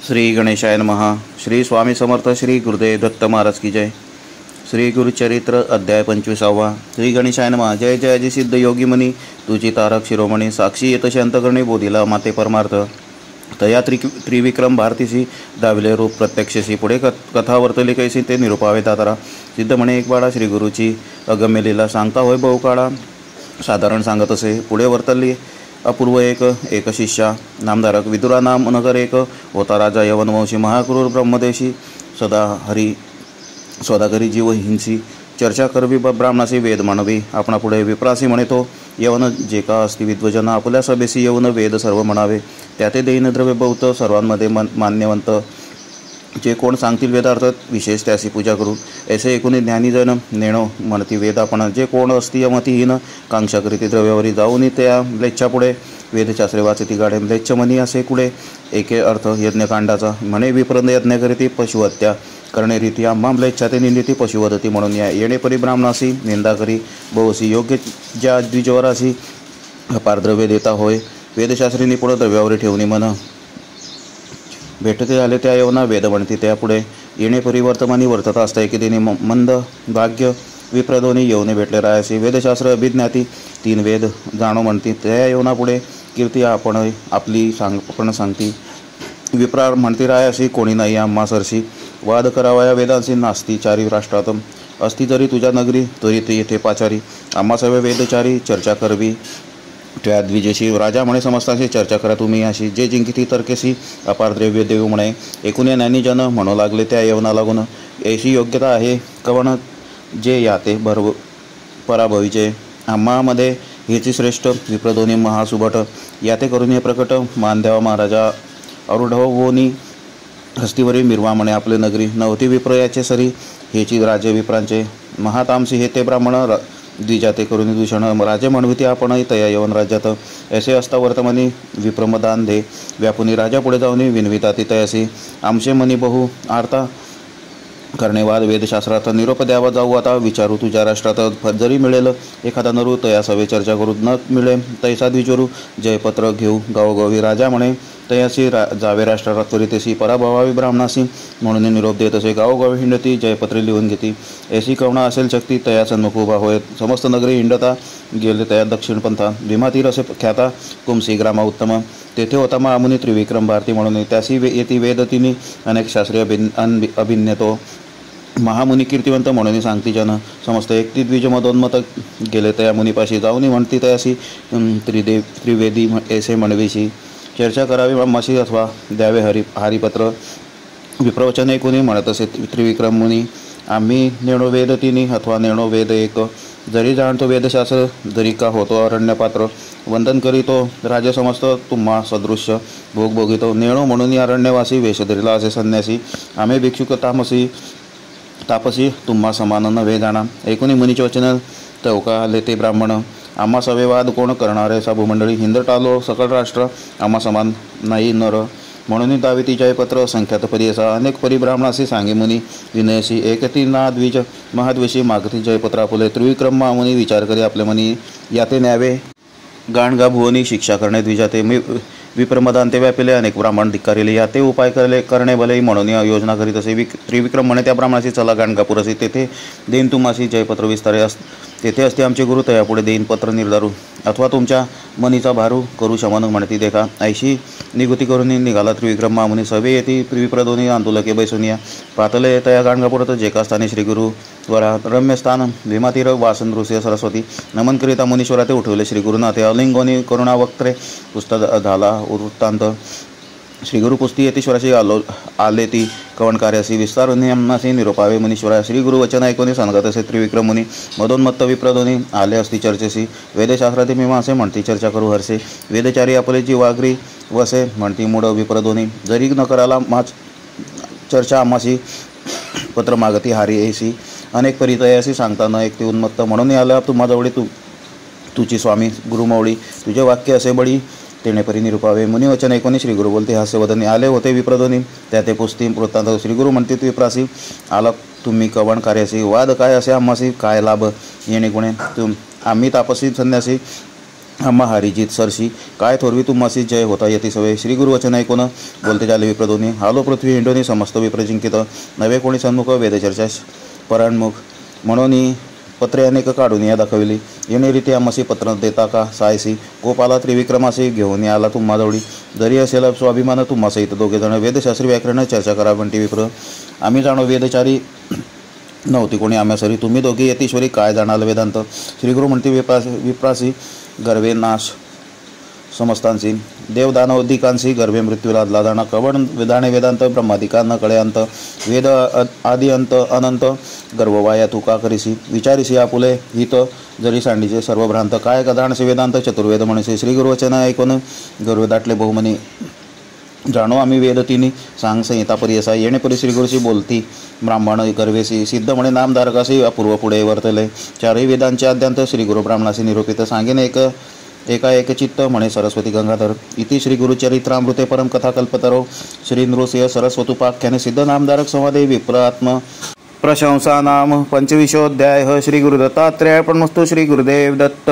श्री गणेशाय नमः. श्री स्वामी समर्थ. श्री गुरुदेव दत्त महाराज की जय. श्री गुरुचरित्र अध्याय 25. श्री गणेशाय नमः. जय जय जी सिद्ध योगी मनी, तुझी तारक शिरोमणी, साक्षी येत शांतकर्णी बोधिला माते परमार्थ. तया त्रिविक्रम भारतीसी दाविले रूप प्रत्यक्षशी. पुढे कथा वर्तली कैसी ते निरूपावे दातारा. सिद्ध म्हणे एक बाळा, श्री गुरुची अगम्य लीला सांगता होय बहु काळा. साधारण सांगत असे पुढे वर्तली अपूर्व एक शिष्या. नामधारक विदुरा नाम नगर एक. होता राजा यवनवंशी महाक्रूर ब्रह्मदेशी. सदाघरी जीव हिंसी. चर्चा करवी ब्राह्मणासी वेद म्हणवी. आपणा पुढे विप्रासी म्हणतो यवन जे का असती विद्वजन. आपल्या सभेसी यवन वेद सर्व म्हणावे. त्याते देईन द्रव्य बहुत सर्वांमध्ये मान्यवंत. जे कोण सांगतील वेदार्थ विशेष त्यासी पूजा करू. ऐसे एकूणी ज्ञानीजन नेणो म्हणती वेद आपण. जे कोण असती मतिहीन कांक्षा करीती द्रव्यावरी जाऊन त्या म्लेच्छापुढे वेदशास्त्रे वाचती गाढे. म्लेच्छ मनी असे कुडे एके अर्थ यज्ञकांडाचा. म्हणे विप्रंद यज्ञ करीती पशुहत्या करणे रीती. आम्हा म्लेच्छाते निंदिती पशुवदती म्हणून या येणे परी ब्राह्मणासी निंदा करी बहुसी. योग्य ज्या द्विजवरासी अपार द्रव्य देता होय. वेदशास्त्री निपुण द्रव्यावरी ठेवणी मन. भेटते आले त्या यवना वेद म्हणती. त्यापुढे येणे परिवर्तमानी वर्तता असता एके दिनी मंद भाग्य विप्रदोनी यवने भेटले रायासी. वेदशास्त्र अभिज्ञाती तीन वेद जाणो म्हणती. त्या यवनापुढे कीर्ती आपली सांगती. विप्रार म्हणती रायासी कोणी नाही आम्हा सरशी. वाद करावा या वेदांशी नास्ती चारी राष्ट्रात. असती जरी तुझ्या नगरी तरी येथे पाचारी. आम्हा सवे वेदचारी चर्चा करवी त्या द्विजेशी. राजा म्हणे समस्तांशी चर्चा करा तुम्ही अशी. जे जिंकिती तर्केशी अपार द्रव्य देऊ म्हणे. एकूण ज्ञानी जन म्हणू लागले त्या यवना लागून. ऐशी योग्यता आहे कवण जे याते पराभवीचे. आम्हामध्ये हेची श्रेष्ठ विप्रदोनी महासुभट. याते करून हे प्रकट मान द्यावा महाराजा. अरुढवोनी हस्तीवरी मिरवा म्हणे आपले नगरी. नवती विप्र याचे सरी हेची राजे विप्रांचे. महातामसी हे ते ब्राह्मण द्विजाते करून दूषण. राजे म्हणविती आपण तया यवन राज्यात. ऐसे असता वर्तमानी विप्रमदान दे व्यापुनी. राजा पुढे जाऊन विनविता ती तयासी. आमचे मनी बहु आर्ता करणे वाद वेदशास्त्रात. निरोप द्यावा जाऊ आता विचारू तुझ्या राष्ट्रात. जरी मिळेल एखादा नरू तया सवे चर्चा करू. न मिळे तैसा द्विचरू जयपत्र घेऊ गावोगावी. राजा म्हणे तयासी जावे राष्ट्रात त्वरितेसी. पराभवावी ब्राह्मणासी म्हणून निरोप देत असे. गावोगावी हिंडती जयपत्रे लिहून घेती. ऐसी कवणा असेल शक्ती तया सन्मुख उभा होय. समस्त नगरी हिंडता गेले तया दक्षिण पंथा. भीमातीर असे ख्याता कुमसी ग्रामा उत्तम. तेथे होता महामुनी त्रिविक्रम भारती म्हणून. त्यासी येती वेद तिनी अनेक शास्त्रीय अभिन्यतो. महामुनी कीर्तिवंत म्हणून सांगती जन. समस्त एकती द्विज मदोन्मत गेले तया मुनीपाशी. जाऊनी म्हणती तयासी त्रिवेदी ऐसे म्हणवीशी. चर्चा करावी ब्रह्माशी अथवा द्यावे हरिपत्र. विप्रवचन कोणी म्हणत असे त्रिविक्रम मुनी. आम्ही नेणो वेद तिनी अथवा नेणो वेद एक. जरी जाणतो वेदशास्त्र जरी का होतो अरण्यपात्र. वंदन करीतो राजे समस्त तुम्हा सदृश्य. भोग भोगितो नेणो म्हणून अरण्यवासी. वेश धरिला असे संन्यासी. आम्ही भिक्षुक तापसी तुम्हा समान नव्हे जाणा. ऐकुनी मुनीचे वचन तवका आले ते ब्राह्मण. आम्हा सवेवाद कोण करणारे साभूमंडळी. हिंदट आलो सकळ राष्ट्र आम्हा समान नाही नर. म्हणून दाविती जयपत्र संख्यात परियसा. अनेक परिब्राह्मणासी सांगे मुनी विनयसी. एकती ना द्विज महाद्वेषी मागती जयपत्र आपुले. त्रिविक्रम मामुनी विचार करी आपले मनी. याते न्यावे गाणगा भुवनी शिक्षा करणे द्विजाते. विप्रमदांते व्यापिले अनेक ब्राह्मण धिक्कारिले. याते उपाय करणे भले म्हणून योजना करीत असे. त्रिविक्रम म्हणे त्या ब्राह्मणाशी चला गाणगापुरसी. तेथे देईन तुम्हासी जयपत्र विस्तारे. तेथे असते आमचे गुरु तया पुढे देईन पत्र निर्धारू. अथवा तुमच्या मनीचा भारू करू शमन म्हणती देखा. ऐशी निगुती करून निघाला त्रिविक्रम मामुनी. सभे येती विप्रदोनी आंदोलके बैसुनिया. पातले तया गाणगापुरात जेका स्थानी श्रीगुरु द्वारा रम्यस्थान. भीमातीर वासन नृसिंह सरस्वती. नमन करिता मुनीश्वरा ते उठवले श्रीगुरुना. ते अलिंगोनी करुणा वक्त्रे पुस्तक झाला वृत्तांत. श्रीगुरु पुस्ती यतीश्वराशी आले ती कवन कार्यासी. विस्तारून आम्हासी निरोपावे मुनीश्वरा. श्रीगुरु वचन ऐकून सांगत असे त्रिविक्रम मुनी. मदोन्मत्त विप्रदोनी आले असती चर्चेसी. वेदशास्त्राती मीमांसे म्हणती चर्चा करू हरसे. वेदचारी आपले जीवाग्री वसे म्हणती मूढ विप्रदोनी. जरी न कराला माच चर्चा आम्हासी पत्र मागती हारी ऐसी. अनेक परितयासी सांगता न ऐकती उन्मत्त. म्हणून आला तुम्हाजवळी तुझी स्वामी गुरुमौळी. तुझे वाक्य असे बळी तेणे परी निरूपावे. मुनिवचन ऐकून श्रीगुरु बोलते हास्यवदनी. आले होते विप्रदोनी त्या ते पुस्ती वृत्तांत. श्रीगुरु म्हणते विप्रासी आला तुम्ही कवण कार्यासी. वाद काय असे आम्हासी काय लाभ येणे गुणे. आम्ही तापसी संन्यासी आम्हा हरिजित सरशी काय थोरवी तुम्हासी जय होता यती सवे. श्री गुरुवचन ऐकून बोलते झाले विप्रदोनी. हालो पृथ्वी हिंडोनी समस्त विप्रजिंकित. नवे कोणी सन्मुख वेदचर्चा पराणमुख. म्हणून पत्रे अनेक काढून या दाखविली. येणे रीती आम्हासी पत्र देता का सायसी. गोपाला त्रिविक्रमासी घेऊन आला तुम्हा जवळी. जरी असेल स्वाभिमान तुम्हा सहित दोघे जण. वेदशास्त्री व्याकरण चर्चा करा म्हणते विप्र. आम्ही जाणो वेदचारी नव्हती कोणी आम्यासरी. तुम्ही दोघे यतीश्वरी काय जाणाल वेदांत. श्रीगुरु म्हणते विप्रासी गर्वे नाश समस्तांसी. देवदानवधिकांसी गर्भे मृत्यू लादला जाणा. कवड वेदाने वेदांत ब्रह्मादिकांना कळे अंत. वेद आदि अंत अनंत गर्भवाया तू का करीसी. विचारिसी आपुले हित जरी सांडीचे सर्व भ्रांत. काय कदाणसे वेदांत चतुर्वेद म्हणसे. श्री गुरुवचन ऐकून गर्भ दाटले बहुमनी. जाणो आम्ही वेद तिनी सांग संहिता परियसा. येणेपरी श्रीगुरुशी बोलती ब्राह्मण गर्वेसी. सिद्ध म्हणे नामधारकाशी अपूर्व पुढे वर्तले. चारही वेदांचे आद्यांत श्रीगुरु ब्राह्मणाशी निरूपित. सांगेन एका एक चित्त म्हणे सरस्वती गंगाधर. इति श्री गुरुचरित्रामृते परम कथा कल्पतरो. श्री नृसिंह सरस्वतुपाख्याने सिद्ध नामधारक संवादे विप्रात्म प्रशंसा नाम 25 श्री गुरुदत्तात्रेय अर्पणमस्तु. श्री गुरुदेव दत्त.